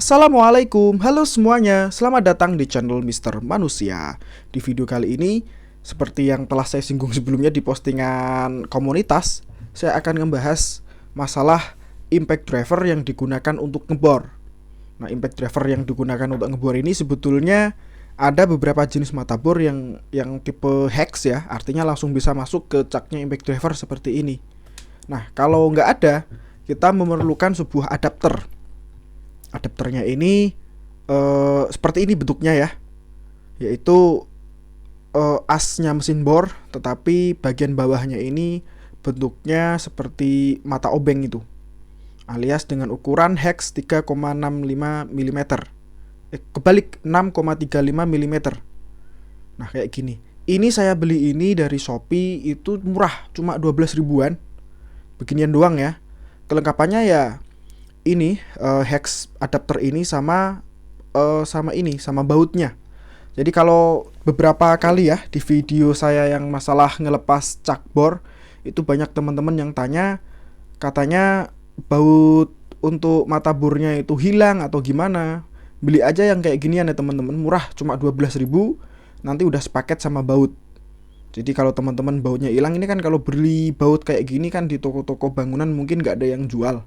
Assalamualaikum, halo semuanya, selamat datang di channel Mister Manusia. Di video kali ini, seperti yang telah saya singgung sebelumnya di postingan komunitas, saya akan membahas masalah impact driver yang digunakan untuk ngebor. Nah, impact driver yang digunakan untuk ngebor ini sebetulnya ada beberapa jenis motherboard yang tipe hex ya, artinya langsung bisa masuk ke caknya impact driver seperti ini. Nah, kalau nggak ada, kita memerlukan sebuah adapter. Adapternya ini seperti ini bentuknya ya, yaitu asnya mesin bor, tetapi bagian bawahnya ini bentuknya seperti mata obeng itu, alias dengan ukuran hex 3,65 mm. Kebalik 6,35 mm. Nah kayak gini. Ini saya beli ini dari Shopee, itu murah, cuma 12 ribuan. Beginian doang ya. Kelengkapannya ya ini hex adapter ini sama bautnya. Jadi kalau beberapa kali ya di video saya yang masalah ngelepas cak bor, itu banyak teman-teman yang tanya, katanya baut untuk mata bornya itu hilang atau gimana. Beli aja yang kayak ginian ya teman-teman, murah, cuma 12 ribu, nanti udah sepaket sama baut. Jadi kalau teman-teman bautnya hilang, ini kan kalau beli baut kayak gini kan di toko-toko bangunan mungkin nggak ada yang jual,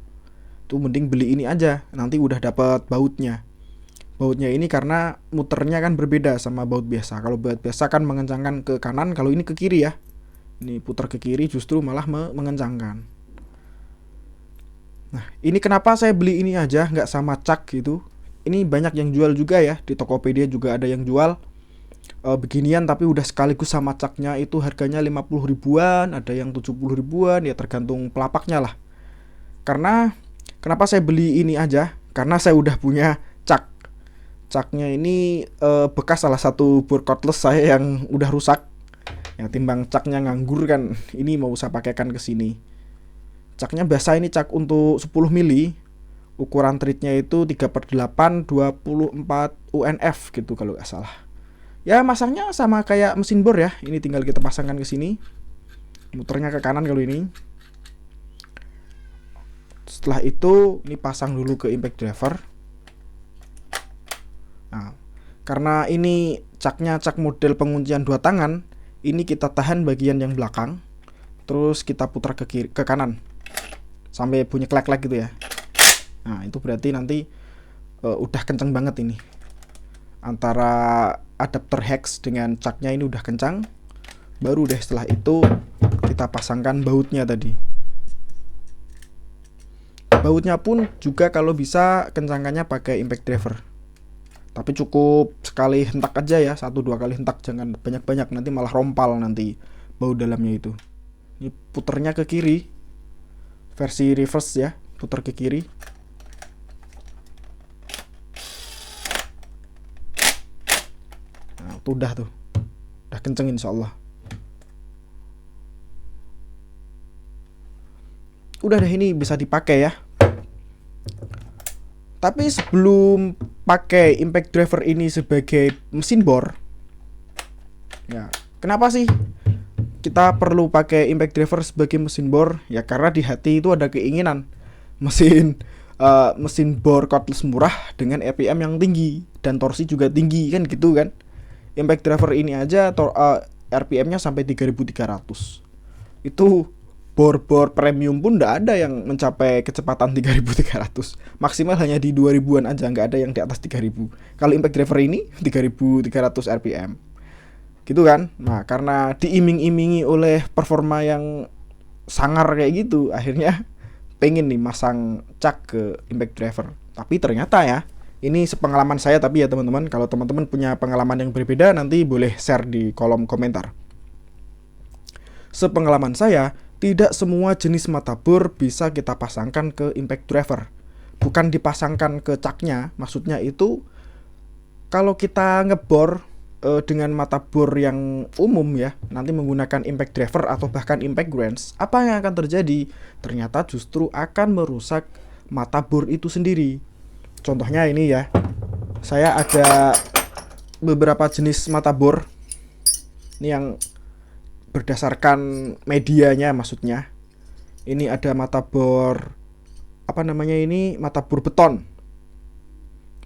tuh mending beli ini aja, nanti udah dapat bautnya. Bautnya ini karena muternya kan berbeda sama baut biasa. Kalau baut biasa kan mengencangkan ke kanan, kalau ini ke kiri ya. Ini putar ke kiri justru malah mengencangkan. Nah, ini kenapa saya beli ini aja, nggak sama cak gitu. Ini banyak yang jual juga ya, di Tokopedia juga ada yang jual beginian, tapi udah sekaligus sama caknya, itu harganya 50 ribuan, ada yang 70 ribuan, ya tergantung pelapaknya lah. Karena kenapa saya beli ini aja? Karena saya udah punya cak. Caknya ini bekas salah satu board cordless saya yang udah rusak. Ya timbang caknya nganggur kan, ini mau saya pakaikan ke sini. Caknya biasa ini cak untuk 10 mili. Ukuran treatnya itu 3/8 24 UNF gitu kalau nggak salah. Ya masangnya sama kayak mesin bor ya. Ini tinggal kita pasangkan ke sini. Muternya ke kanan kalau ini. Setelah itu ini pasang dulu ke impact driver. Nah, karena ini caknya cak model penguncian 2 tangan, ini kita tahan bagian yang belakang, terus kita putar ke kiri, ke kanan sampai bunyi klek-klek gitu ya. Nah itu berarti nanti udah kenceng banget ini. Antara adapter hex dengan caknya ini udah kencang. Baru deh setelah itu kita pasangkan bautnya tadi. Bautnya pun juga kalau bisa kencangkannya pakai impact driver. Tapi cukup sekali hentak aja ya, 1-2 kali hentak, jangan banyak-banyak, nanti malah rompal nanti baut dalamnya itu. Ini puternya ke kiri, versi reverse ya, putar ke kiri. Nah, tuh udah kenceng insyaallah. Udah deh, ini bisa dipakai ya. Tapi sebelum pakai impact driver ini sebagai mesin bor, ya kenapa sih kita perlu pakai impact driver sebagai mesin bor? Ya karena di hati itu ada keinginan mesin bor cordless murah dengan RPM yang tinggi dan torsi juga tinggi kan gitu kan. Impact driver ini aja RPM-nya sampai 3300. Itu bor-bor premium pun nggak ada yang mencapai kecepatan 3300. Maksimal hanya di 2000-an aja, nggak ada yang di atas 3000. Kalau impact driver ini 3300 RPM. Gitu kan? Nah, karena diiming-imingi oleh performa yang sangar kayak gitu, akhirnya pengen nih masang cak ke impact driver. Tapi ternyata ya, ini sepengalaman saya tapi ya teman-teman, kalau teman-teman punya pengalaman yang berbeda nanti boleh share di kolom komentar. Sepengalaman saya, tidak semua jenis motherboard bisa kita pasangkan ke impact driver. Bukan dipasangkan ke caknya, maksudnya itu kalau kita ngebor dengan motherboard yang umum ya, nanti menggunakan impact driver atau bahkan impact grands, apa yang akan terjadi? Ternyata justru akan merusak motherboard itu sendiri. Contohnya ini ya, saya ada beberapa jenis motherboard ini yang berdasarkan medianya, maksudnya ini ada motherboard motherboard beton.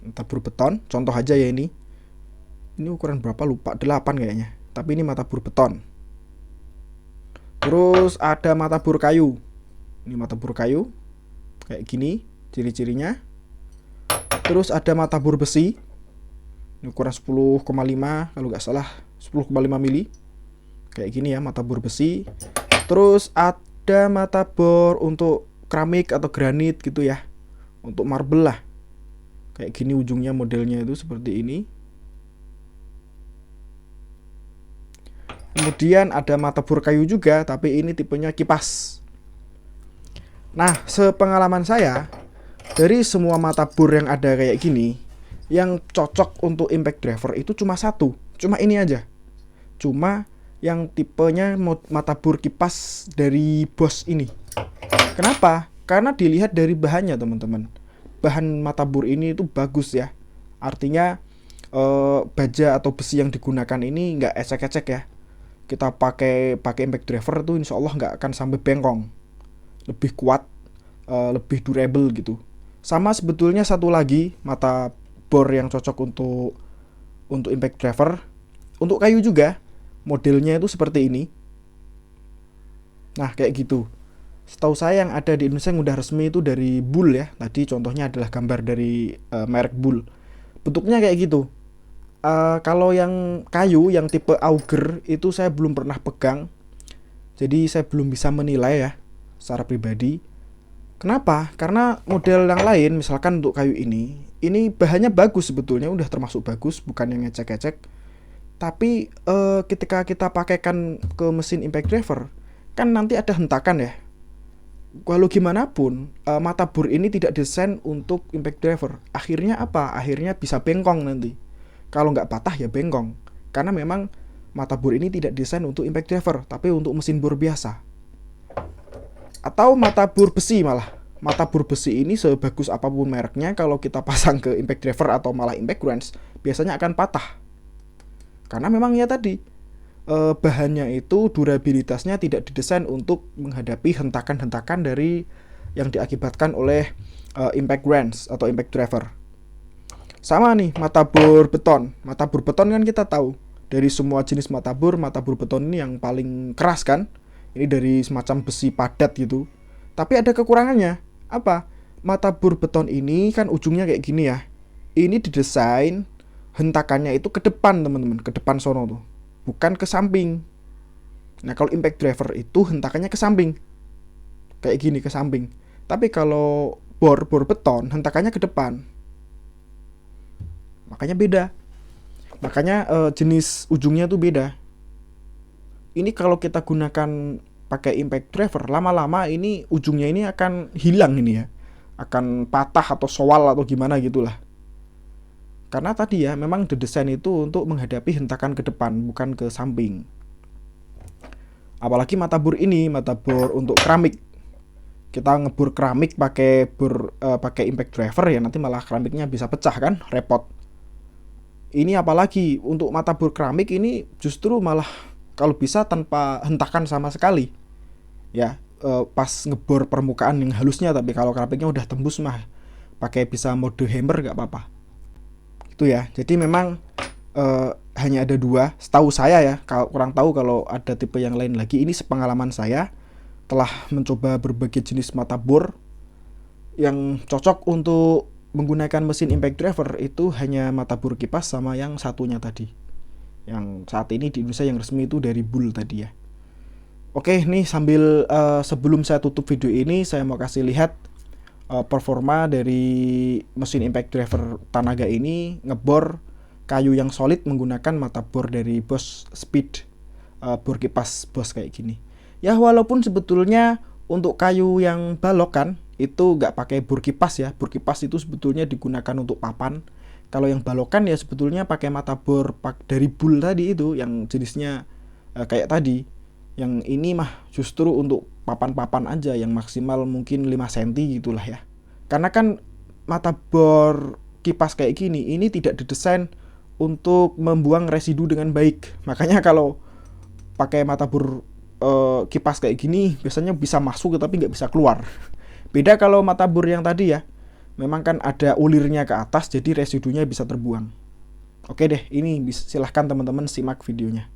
Mata bor beton, contoh aja ya ini. Ini ukuran berapa lupa, 8 kayaknya. Tapi ini mata bor beton. Terus ada mata bor kayu. Ini mata bor kayu kayak gini ciri-cirinya. Terus ada mata bor besi. Ini ukuran 10,5 kalau nggak salah, 10,5 mili. Kayak gini ya mata bor besi. Terus ada mata bor untuk keramik atau granit gitu ya. Untuk marble lah. Kayak gini ujungnya, modelnya itu seperti ini. Kemudian ada mata bor kayu juga, tapi ini tipenya kipas. Nah, sepengalaman saya, dari semua mata bor yang ada kayak gini, yang cocok untuk impact driver itu cuma satu. Cuma ini aja. Cuma yang tipenya mata bor kipas dari Bosch ini. Kenapa? Karena dilihat dari bahannya, teman-teman. Bahan mata bor ini itu bagus ya. Artinya baja atau besi yang digunakan ini nggak ecek-ecek ya. Kita pakai impact driver tuh insya Allah nggak akan sampai bengkong. Lebih kuat, lebih durable gitu. Sama sebetulnya satu lagi mata bor yang cocok untuk impact driver, untuk kayu juga. Modelnya itu seperti ini. Nah, kayak gitu. Setahu saya yang ada di Indonesia yang udah resmi itu dari Bull ya. Tadi contohnya adalah gambar dari merek Bull. Bentuknya kayak gitu. Kalau yang kayu, yang tipe auger itu saya belum pernah pegang. Jadi saya belum bisa menilai ya secara pribadi. Kenapa? Karena model yang lain, misalkan untuk kayu ini bahannya bagus sebetulnya, udah termasuk bagus, bukan yang ngecek-ngecek. Tapi ketika kita pakaikan ke mesin impact driver, kan nanti ada hentakan ya. Walau gimana pun, mata bor ini tidak desain untuk impact driver. Akhirnya apa? Akhirnya bisa bengkong nanti. Kalau nggak patah ya bengkong. Karena memang mata bor ini tidak desain untuk impact driver, tapi untuk mesin bor biasa. Atau mata bor besi malah. Mata bor besi ini sebagus apapun mereknya, kalau kita pasang ke impact driver atau malah impact range, biasanya akan patah. Karena memang ya tadi, bahannya itu durabilitasnya tidak didesain untuk menghadapi hentakan-hentakan dari yang diakibatkan oleh impact range atau impact driver. Sama nih mata bor beton. Mata bor beton kan kita tahu dari semua jenis mata bor beton ini yang paling keras kan. Ini dari semacam besi padat gitu. Tapi ada kekurangannya. Apa? Mata bor beton ini kan ujungnya kayak gini ya. Ini didesain hentakannya itu ke depan, teman-teman, ke depan sono tuh, bukan ke samping. Nah, kalau impact driver itu hentakannya ke samping, kayak gini, ke samping. Tapi kalau bor beton hentakannya ke depan, makanya beda. Makanya jenis ujungnya tuh beda. Ini kalau kita gunakan pakai impact driver, lama-lama ini ujungnya ini akan hilang ini ya, akan patah atau soal atau gimana gitulah. Karena tadi ya, memang didesain itu untuk menghadapi hentakan ke depan, bukan ke samping. Apalagi mata bor ini, mata bor untuk keramik. Kita ngebor keramik pakai impact driver ya, nanti malah keramiknya bisa pecah kan, repot. Ini apalagi untuk mata bor keramik ini justru malah kalau bisa tanpa hentakan sama sekali. Ya, pas ngebor permukaan yang halusnya, tapi kalau keramiknya udah tembus mah pakai bisa mode hammer nggak apa-apa. Itu ya. Jadi memang hanya ada dua, setahu saya ya. Kalau kurang tahu kalau ada tipe yang lain lagi. Ini sepengalaman saya telah mencoba berbagai jenis mata bor yang cocok untuk menggunakan mesin impact driver itu hanya mata bor kipas sama yang satunya tadi. Yang saat ini di Indonesia yang resmi itu dari Bull tadi ya. Oke, nih sambil sebelum saya tutup video ini, saya mau kasih lihat performa dari mesin impact driver Tanaga ini ngebor kayu yang solid menggunakan mata bor dari Bosch Speed, bor kipas Bosch kayak gini. Ya, walaupun sebetulnya untuk kayu yang balokan itu nggak pakai bor kipas ya. Bor kipas itu sebetulnya digunakan untuk papan. Kalau yang balokan ya sebetulnya pakai mata bor dari Bull tadi itu yang jenisnya kayak tadi. Yang ini mah justru untuk papan-papan aja yang maksimal mungkin 5 cm gitulah ya. Karena kan mata bor kipas kayak gini ini tidak didesain untuk membuang residu dengan baik. Makanya kalau pakai mata bor kipas kayak gini biasanya bisa masuk tapi nggak bisa keluar. Beda kalau mata bor yang tadi ya. memang kan ada ulirnya ke atas, jadi residunya bisa terbuang. Oke deh, ini silahkan teman-teman simak videonya.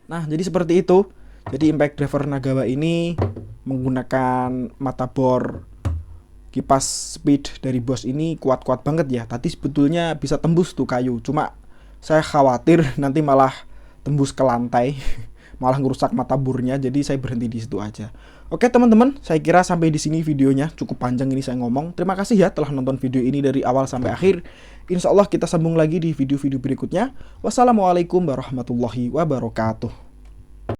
Nah, jadi seperti itu. Jadi impact driver Nagawa ini menggunakan mata bor kipas speed dari Bosch ini kuat-kuat banget ya. Tadi sebetulnya bisa tembus tuh kayu, cuma saya khawatir nanti malah tembus ke lantai, malah ngerusak mata bornya. Jadi saya berhenti di situ aja. Oke teman-teman, saya kira sampai di sini videonya. Cukup panjang ini saya ngomong. Terima kasih ya telah nonton video ini dari awal sampai akhir. Insya Allah kita sambung lagi di video-video berikutnya. Wassalamualaikum warahmatullahi wabarakatuh.